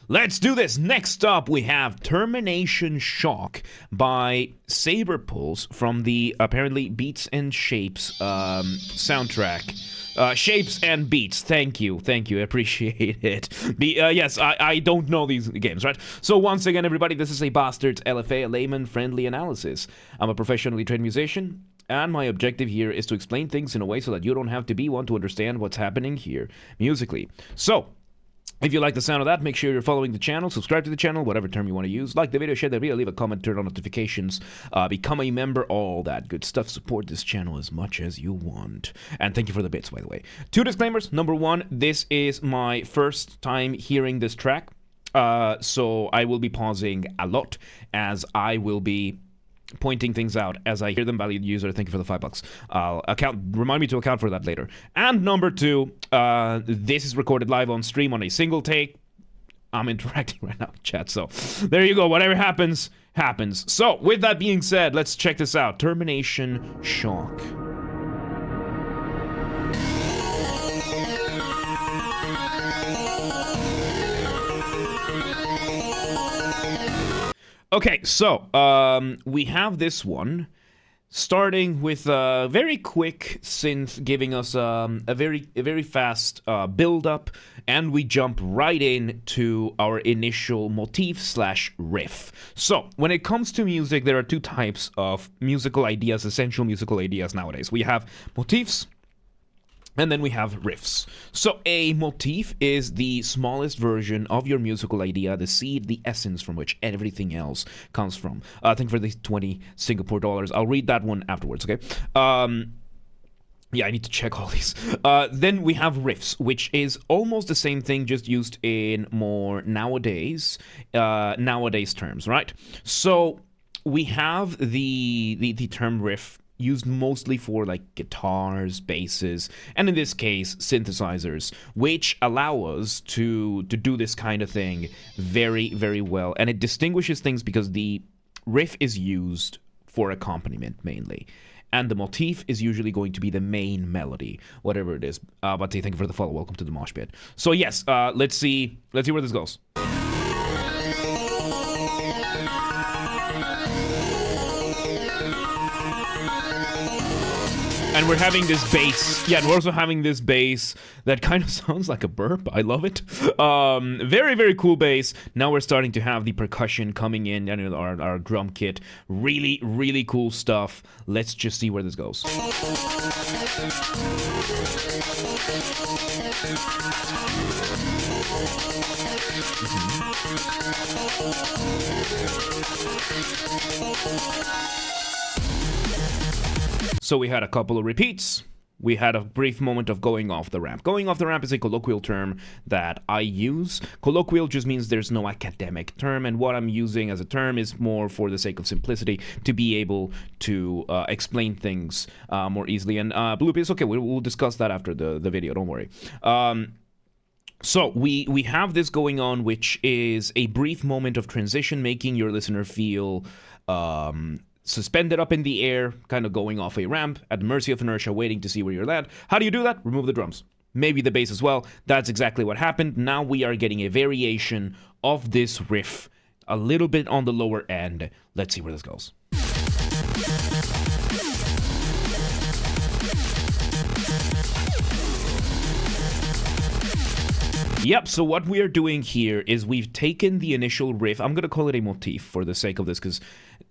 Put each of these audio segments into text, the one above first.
Let's do this. Next up, we have Termination Shock by Sabrepulse from the apparently Beats and Shapes soundtrack. Shapes and Beats. Thank you. I appreciate it. Yes, I don't know these games, right? So once again, everybody, this is a Basterd's LFA, a layman-friendly analysis. I'm a professionally trained musician, and my objective here is to explain things in a way so that you don't have to be one to understand what's happening here musically. So, if you like the sound of that, make sure you're following the channel, subscribe to the channel, whatever term you want to use. Like the video, share the video, leave a comment, turn on notifications, become a member, all that good stuff. Support this channel as much as you want. And thank you for the bits, by the way. 2 disclaimers. Number 1, this is my first time hearing this track. So I will be pausing a lot as I will be pointing things out as I hear them. Valued user, thank you for the $5. Remind me to account for that later. And number 2, this is recorded live on stream on a single take. I'm interacting right now in chat, so there you go. Whatever happens, happens. So with that being said, let's check this out. Termination Shock. Okay, so we have this one starting with a very quick synth, giving us a very fast build-up, and we jump right into our initial motif/riff. So when it comes to music, there are 2 types of musical ideas, essential musical ideas nowadays. We have motifs, and then we have riffs. So a motif is the smallest version of your musical idea, the seed, the essence from which everything else comes from. I think for the 20 Singapore dollars. I'll read that one afterwards, okay? Yeah, I need to check all these. Then we have riffs, which is almost the same thing, just used in more nowadays terms, right? So we have the term riff used mostly for like guitars, basses, and in this case, synthesizers, which allow us to do this kind of thing very, very well. And it distinguishes things because the riff is used for accompaniment mainly, and the motif is usually going to be the main melody, whatever it is. But thank you for the follow. Welcome to the mosh pit. So yes, let's see where this goes. And we're having this bass. Yeah, and we're also having this bass that kind of sounds like a burp. I love it. Very, very cool bass. Now we're starting to have the percussion coming in, and our drum kit. Really, really cool stuff. Let's just see where this goes. So we had a couple of repeats. We had a brief moment of going off the ramp. Going off the ramp is a colloquial term that I use. Colloquial just means there's no academic term, and what I'm using as a term is more for the sake of simplicity, to be able to explain things more easily. And Bloop is okay, we'll discuss that after the video, don't worry. So we have this going on, which is a brief moment of transition, making your listener feel suspended up in the air, kind of going off a ramp, at the mercy of inertia, waiting to see where you're at. How do you do that? Remove the drums. Maybe the bass as well. That's exactly what happened. Now we are getting a variation of this riff, a little bit on the lower end. Let's see where this goes. Yep, so what we are doing here is we've taken the initial riff. I'm going to call it a motif for the sake of this, because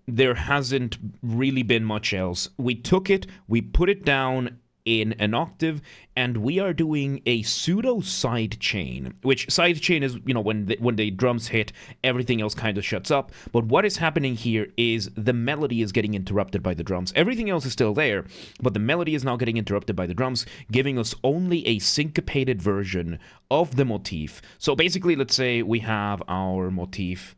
there hasn't really been much else. We took it, we put it down in an octave, and we are doing a pseudo side chain, which side chain is, you know, when the drums hit, everything else kind of shuts up. But what is happening here is the melody is getting interrupted by the drums. Everything else is still there, but the melody is now getting interrupted by the drums, giving us only a syncopated version of the motif. So basically, let's say we have our motif,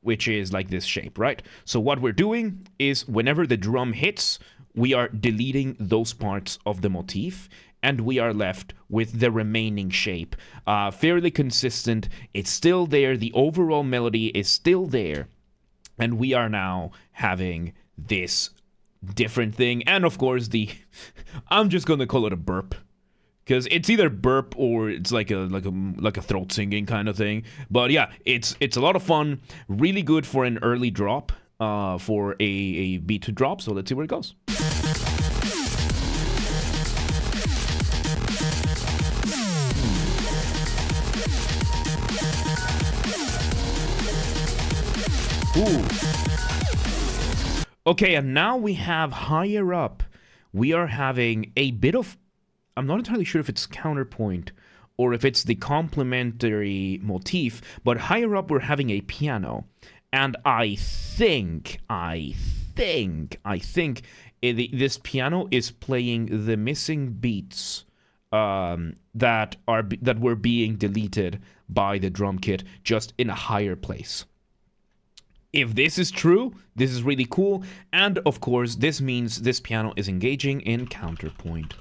which is like this shape, right? So what we're doing is whenever the drum hits, we are deleting those parts of the motif, and we are left with the remaining shape. Fairly consistent. It's still there. The overall melody is still there. And we are now having this different thing. And of course, I'm just going to call it a burp, because it's either burp or it's like a throat singing kind of thing. But yeah, it's a lot of fun. Really good for an early drop, for a beat to drop. So let's see where it goes. Ooh. Okay, and now we have higher up. We are having a bit of... I'm not entirely sure if it's counterpoint or if it's the complementary motif, but higher up we're having a piano. And I think this piano is playing the missing beats that were being deleted by the drum kit, just in a higher place. If this is true, this is really cool, and of course, this means this piano is engaging in counterpoint.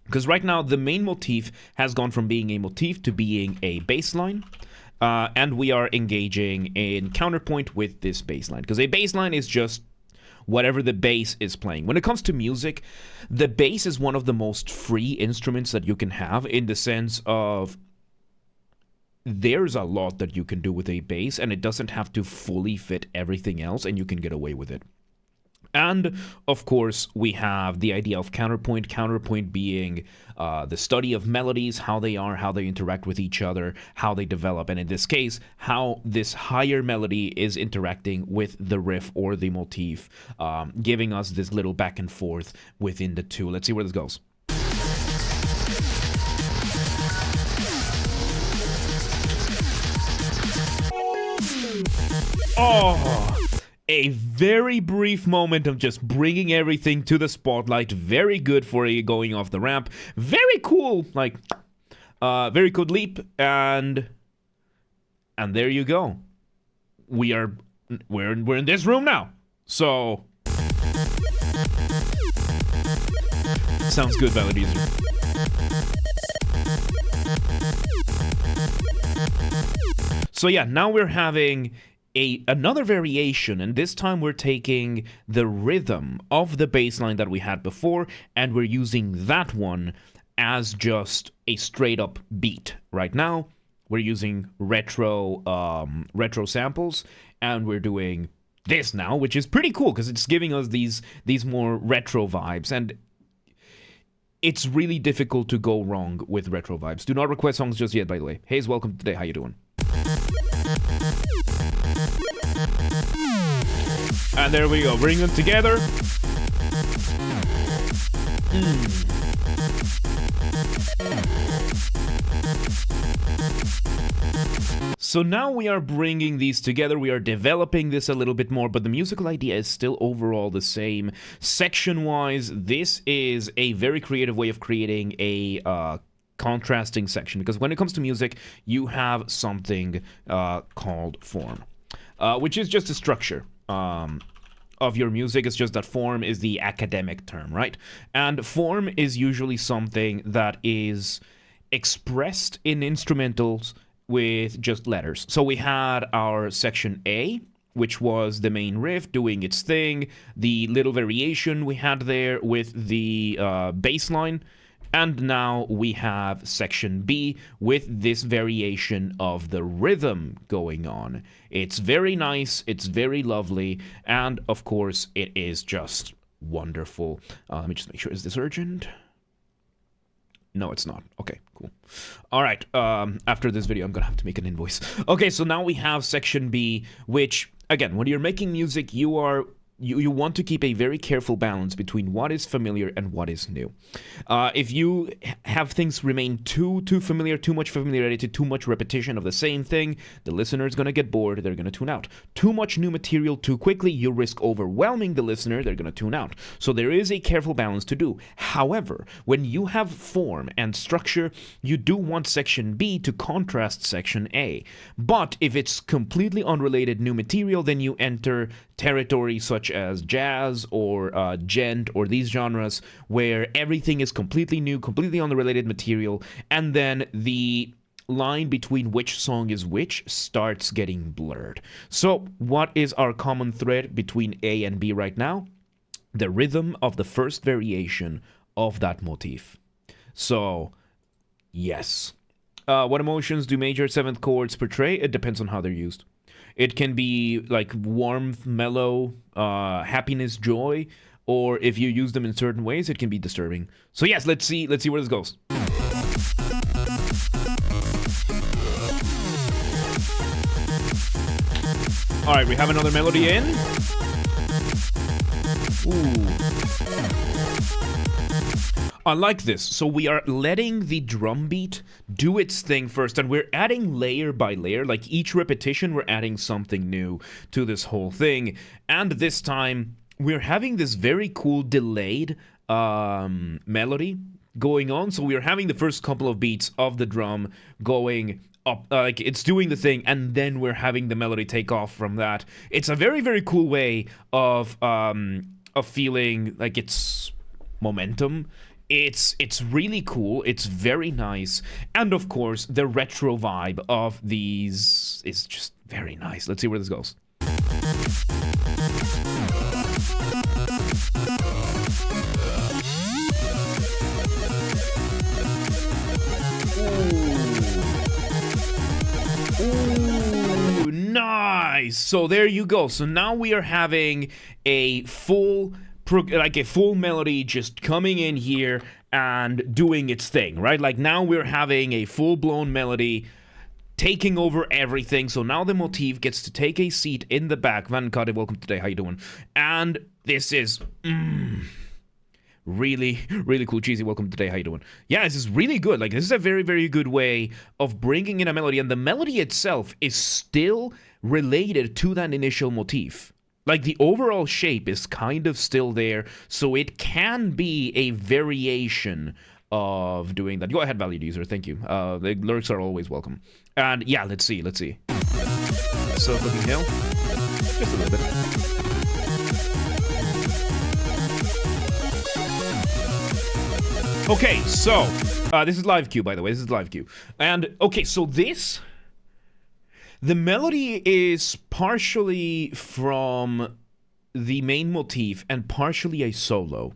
Because right now, the main motif has gone from being a motif to being a bass line, and we are engaging in counterpoint with this bass line. Because a bass line is just whatever the bass is playing. When it comes to music, the bass is one of the most free instruments that you can have, in the sense of there's a lot that you can do with a bass, and it doesn't have to fully fit everything else, and you can get away with it. And, of course, we have the idea of counterpoint being the study of melodies, how they interact with each other, how they develop, and in this case, how this higher melody is interacting with the riff or the motif, giving us this little back and forth within the two. Let's see where this goes. Oh, a very brief moment of just bringing everything to the spotlight. Very good for a going off the ramp. Very cool, like, very good leap, and there you go. We're in this room now. So sounds good, Valadizer. So yeah, now we're having another variation, and this time we're taking the rhythm of the bass line that we had before, and we're using that one as just a straight up beat. Right now, we're using retro samples, and we're doing this now, which is pretty cool because it's giving us these more retro vibes, and it's really difficult to go wrong with retro vibes. Do not request songs just yet, by the way. Hayes, welcome today. How you doing? And there we go, bring them together. So now we are bringing these together, we are developing this a little bit more, but the musical idea is still overall the same. Section-wise, this is a very creative way of creating a contrasting section, because when it comes to music, you have something called form, which is just a structure of your music. It's just that form is the academic term, right? And form is usually something that is expressed in instrumentals with just letters. So we had our section A, which was the main riff doing its thing, the little variation we had there with the bass line, and now we have section B with this variation of the rhythm going on. It's very nice, it's very lovely, and of course it is just wonderful. Let me just make sure, is this urgent? No, it's not. Okay, cool. All right, after this video, I'm gonna have to make an invoice. Okay, so now we have section B, which, again, when you're making music, you want to keep a very careful balance between what is familiar and what is new. If you have things remain too familiar, too much familiarity, too much repetition of the same thing, the listener is going to get bored, they're going to tune out. Too much new material too quickly, you risk overwhelming the listener, they're going to tune out. So there is a careful balance to do. However, when you have form and structure, you do want section B to contrast section A. But if it's completely unrelated new material, then you enter territory such as jazz or gent or these genres where everything is completely new, completely unrelated material, and then the line between which song is which starts getting blurred. So what is our common thread between A and B right now? The rhythm of the first variation of that motif. So, yes. What emotions do major 7th chords portray? It depends on how they're used. It can be like warmth, mellow, happiness, joy, or if you use them in certain ways, it can be disturbing. So yes, let's see where this goes. All right, we have another melody in. Ooh. I like this. So we are letting the drum beat do its thing first, and we're adding layer by layer. Like each repetition, we're adding something new to this whole thing. And this time, we're having this very cool delayed melody going on. So we're having the first couple of beats of the drum going up, like it's doing the thing, and then we're having the melody take off from that. It's a very, very cool way of feeling like it's momentum. It's really cool. It's very nice. And of course, the retro vibe of these is just very nice. Let's see where this goes. Ooh, nice. So there you go. So now we are having a full melody just coming in here and doing its thing, right? Like now we're having a full-blown melody taking over everything. So now the motif gets to take a seat in the back. Van Kade, welcome today. How you doing? And this is really, really cool. Cheesy, welcome today. How you doing? Yeah, this is really good. Like this is a very, very good way of bringing in a melody, and the melody itself is still related to that initial motif. Like, the overall shape is kind of still there, so it can be a variation of doing that. Go ahead, valued user, thank you. The lyrics are always welcome. And, yeah, let's see. So, looking hill. Just a little bit. Okay, so, this is live queue, by the way. This is live queue. And, okay, so this... The melody is partially from the main motif and partially a solo.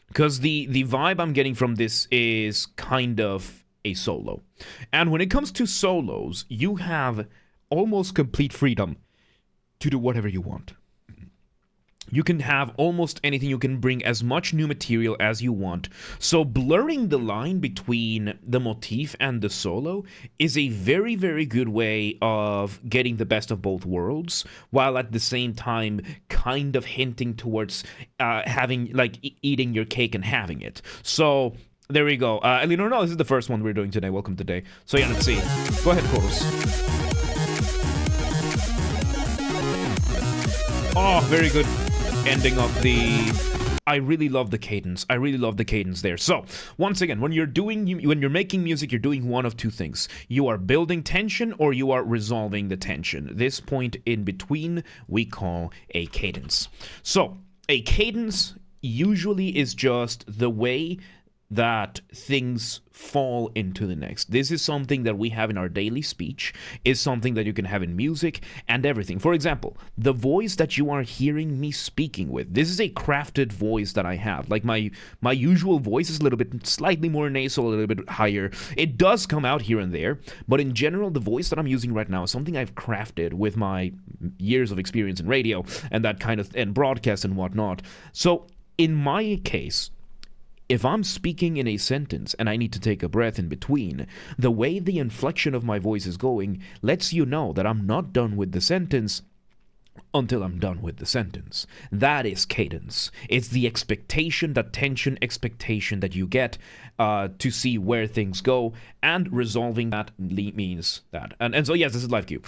Because the vibe I'm getting from this is kind of a solo. And when it comes to solos, you have almost complete freedom to do whatever you want. You can have almost anything. You can bring as much new material as you want. So blurring the line between the motif and the solo is a very, very good way of getting the best of both worlds, while at the same time kind of hinting towards having, like, eating your cake and having it. So there we go. Eleanor, no, this is the first one we're doing today. Welcome today. So yeah, let's see. Go ahead, chorus. Oh, very good. Ending of the... I really love the cadence. I really love the cadence there. So, once again, when you're making music, you're doing one of two things. You are building tension or you are resolving the tension. This point in between we call a cadence. So, a cadence usually is just the way that things fall into the next. This is something that we have in our daily speech, is something that you can have in music and everything. For example, the voice that you are hearing me speaking with, this is a crafted voice that I have. Like my usual voice is a little bit slightly more nasal, a little bit higher. It does come out here and there, but in general, the voice that I'm using right now is something I've crafted with my years of experience in radio and that kind of, and broadcast and whatnot. So in my case, if I'm speaking in a sentence and I need to take a breath in between, the way the inflection of my voice is going lets you know that I'm not done with the sentence until I'm done with the sentence. That is cadence. It's the expectation, that tension expectation that you get to see where things go, and resolving that means that. And so yes, this is live cue.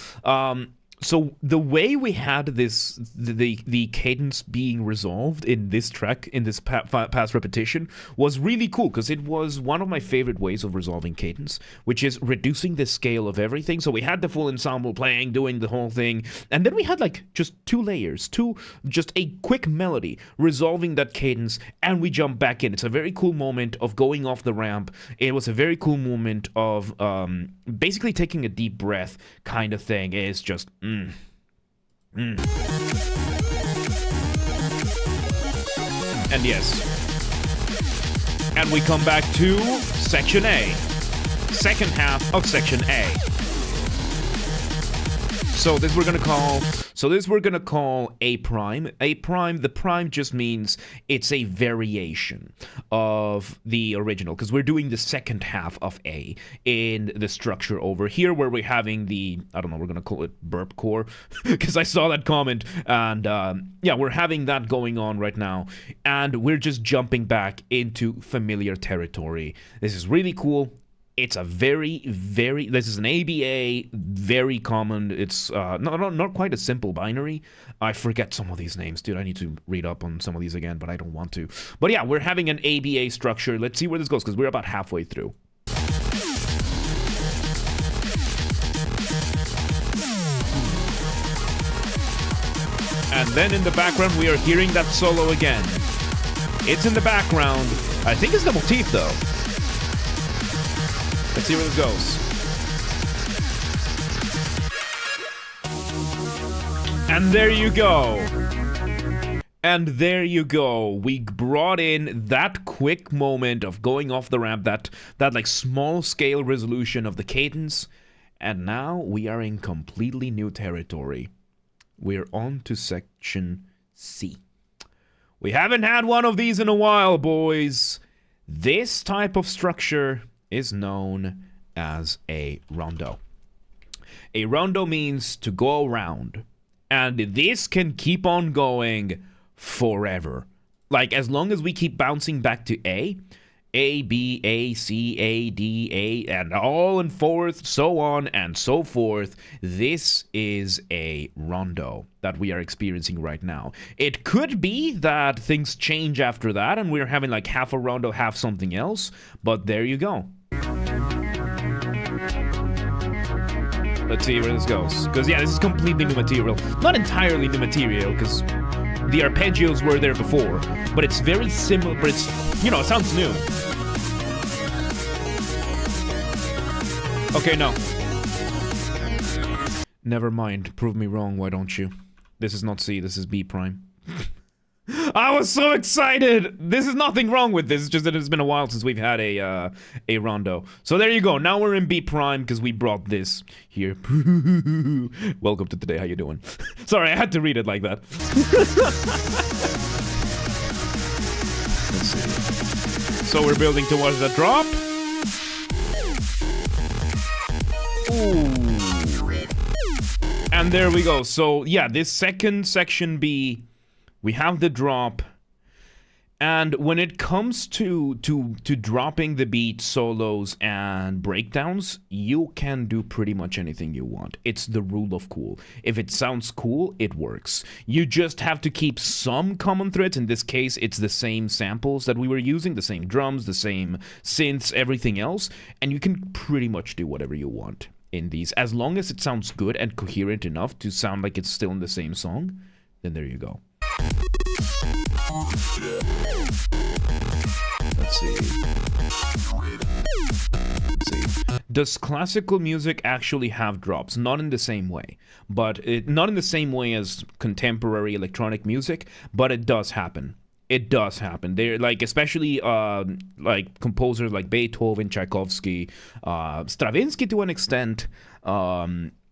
So the way we had this, the cadence being resolved in this track, in this past repetition, was really cool, because it was one of my favorite ways of resolving cadence, which is reducing the scale of everything. So we had the full ensemble playing, doing the whole thing, and then we had like just two layers, just a quick melody, resolving that cadence, and we jump back in. It's a very cool moment of going off the ramp. It was a very cool moment of basically taking a deep breath kind of thing. It's just... And yes. And we come back to Section A. Second half of Section A. So this we're gonna call A prime. A prime, the prime just means it's a variation of the original, because we're doing the second half of A in the structure over here, where we're having the, I don't know, we're gonna call it burp core, because I saw that comment, and yeah, we're having that going on right now, and we're just jumping back into familiar territory. This is really cool. It's a this is an ABA, very common. It's not quite a simple binary. I forget some of these names, dude. I need to read up on some of these again, but I don't want to. But yeah, we're having an ABA structure. Let's see where this goes, because we're about halfway through. And then in the background, we are hearing that solo again. It's in the background. I think it's the motif, though. Let's see where this goes. And there you go. And there you go. We brought in that quick moment of going off the ramp, that like small scale resolution of the cadence. And now we are in completely new territory. We're on to Section C. We haven't had one of these in a while, boys. This type of structure is known as a rondo. A rondo means to go around, and this can keep on going forever. Like, as long as we keep bouncing back to A, B, A, C, A, D, A, and all and forth, so on and so forth. This is a rondo that we are experiencing right now. It could be that things change after that, and we're having like half a rondo, half something else, but there you go. Let's see where this goes. Because, yeah, this is completely new material. Not entirely new material, because the arpeggios were there before. But it's very similar, but it's, you know, it sounds new. Okay, no. Never mind. Prove me wrong, why don't you? This is not C, this is B prime. I was so excited! This is nothing wrong with this, it's just that it's been a while since we've had a rondo. So there you go, now we're in B prime because we brought this here. Welcome to today, how you doing? Sorry, I had to read it like that. Let's see. So we're building towards the drop. Ooh. And there we go. So yeah, this second section B, we have the drop, and when it comes to dropping the beat, solos, and breakdowns, you can do pretty much anything you want. It's the rule of cool. If it sounds cool, it works. You just have to keep some common threads. In this case, it's the same samples that we were using, the same drums, the same synths, everything else, and you can pretty much do whatever you want in these. As long as it sounds good and coherent enough to sound like it's still in the same song, then there you go. Let's see. Does classical music actually have drops? Not in the same way, but not in the same way as contemporary electronic music, but it does happen. It does happen. They're like, especially like composers like Beethoven, Tchaikovsky, Stravinsky to an extent.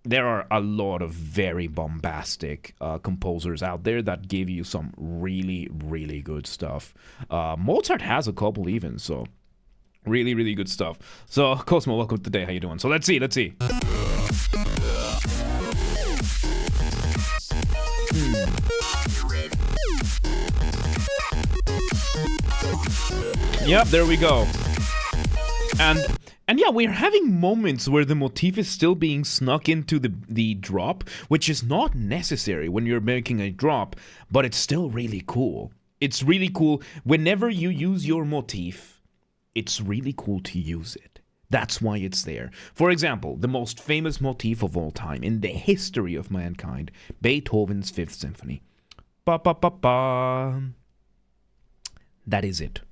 There are a lot of very bombastic composers out there that give you some really, really good stuff. Mozart has a couple even, so really, really good stuff. So, Cosmo, welcome today. How you doing? So let's see. Yep, there we go. And yeah, we're having moments where the motif is still being snuck into the drop, which is not necessary when you're making a drop, but it's still really cool. It's really cool. Whenever you use your motif, it's really cool to use it. That's why it's there. For example, the most famous motif of all time in the history of mankind, Beethoven's Fifth Symphony. Ba-ba-ba-ba. That is it.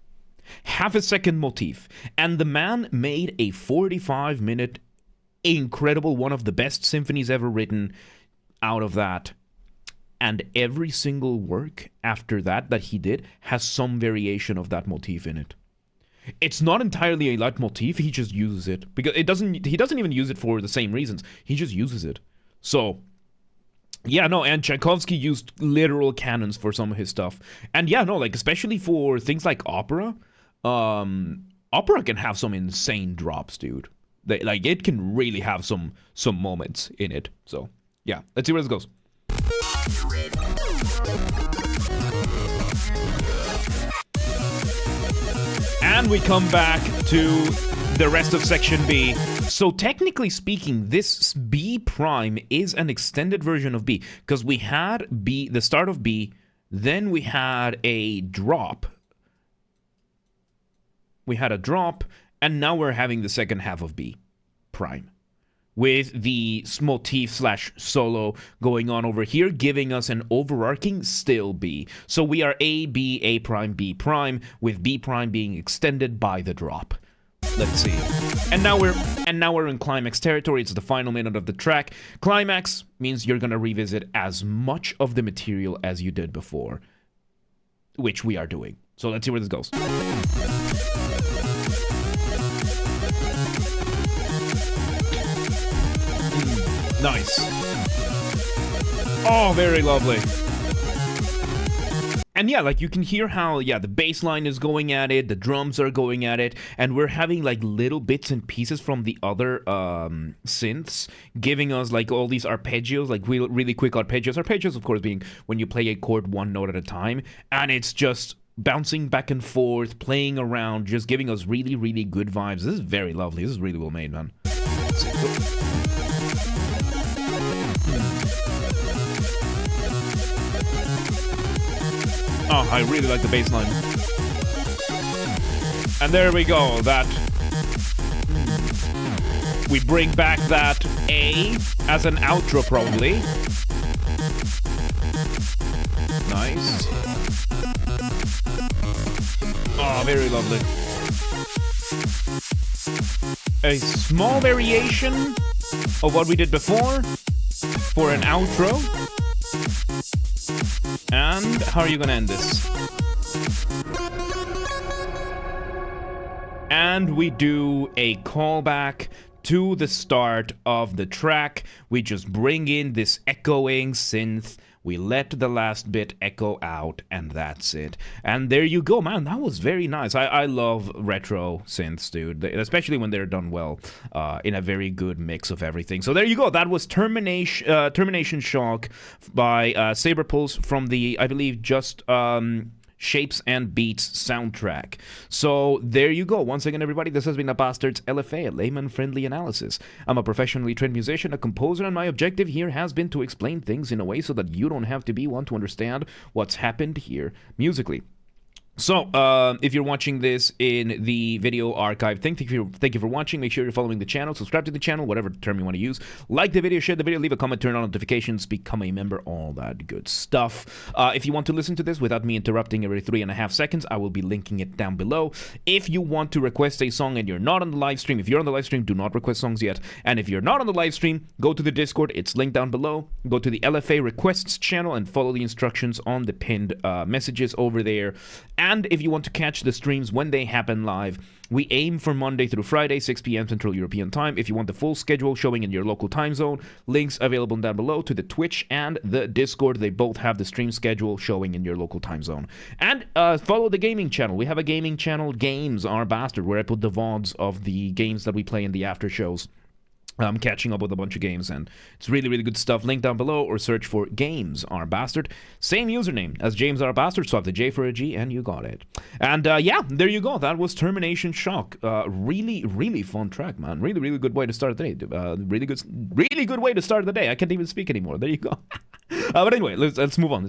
Half a second motif, and the man made a 45-minute incredible, one of the best symphonies ever written out of that. And every single work after that he did has some variation of that motif in it. It's not entirely a leitmotif. He just uses it because it doesn't. He doesn't even use it for the same reasons. He just uses it. So, yeah, no. And Tchaikovsky used literal cannons for some of his stuff. And yeah, no, like especially for things like opera. Opera can have some insane drops, dude. Like it can really have some moments in it. So yeah, let's see where this goes. And we come back to the rest of section B. So technically speaking, this B prime is an extended version of B, because we had B, the start of B, then we had a drop. We had a drop, and now we're having the second half of B prime, with the motif slash solo going on over here, giving us an overarching still B. So we are A, B, A prime, B prime, with B prime being extended by the drop. Let's see. And now we're in climax territory. It's the final minute of the track. Climax means you're gonna revisit as much of the material as you did before, which we are doing. So let's see where this goes. Nice. Oh, very lovely. And yeah, like you can hear how, yeah, the bass line is going at it, the drums are going at it, and we're having like little bits and pieces from the other synths, giving us like all these arpeggios, like really quick arpeggios. Arpeggios, of course, being when you play a chord one note at a time, and it's just bouncing back and forth, playing around, just giving us really, really good vibes. This is very lovely. This is really well made, man. Oh, I really like the bass line. And there we go, that... We bring back that A as an outro, probably. Nice. Oh, very lovely. A small variation of what we did before for an outro. And how are you gonna end this? And we do a callback to the start of the track. We just bring in this echoing synth. We let the last bit echo out, and that's it. And there you go, man. That was very nice. I love retro synths, dude, especially when they're done well, in a very good mix of everything. So there you go. That was Termination Shock by Sabrepulse from the, I believe, just... Shapes and Beats soundtrack. So there you go. Once again, everybody, this has been a Basterd's LFA, a layman-friendly analysis. I'm a professionally trained musician, a composer, and my objective here has been to explain things in a way so that you don't have to be one to understand what's happened here musically. So, if you're watching this in the video archive, thank you for watching. Make sure you're following the channel, subscribe to the channel, whatever term you want to use. Like the video, share the video, leave a comment, turn on notifications, become a member, all that good stuff. If you want to listen to this without me interrupting every 3.5 seconds, I will be linking it down below. If you want to request a song and you're not on the live stream, if you're on the live stream, do not request songs yet. And if you're not on the live stream, go to the Discord, it's linked down below. Go to the LFA requests channel and follow the instructions on the pinned messages over there. And if you want to catch the streams when they happen live, we aim for Monday through Friday, 6 p.m. Central European Time. If you want the full schedule showing in your local time zone, links available down below to the Twitch and the Discord. They both have the stream schedule showing in your local time zone. And follow the gaming channel. We have a gaming channel, Games Are Basterd, where I put the VODs of the games that we play in the after shows. I'm catching up with a bunch of games, and it's really, really good stuff. Link down below, or search for Games Are Basterd. Same username as James Are Basterd, swap the J for a G, and you got it. And yeah, there you go. That was Termination Shock. Really, really fun track, man. Really, really good way to start the day. Really good way to start the day. I can't even speak anymore. There you go. But anyway, let's move on.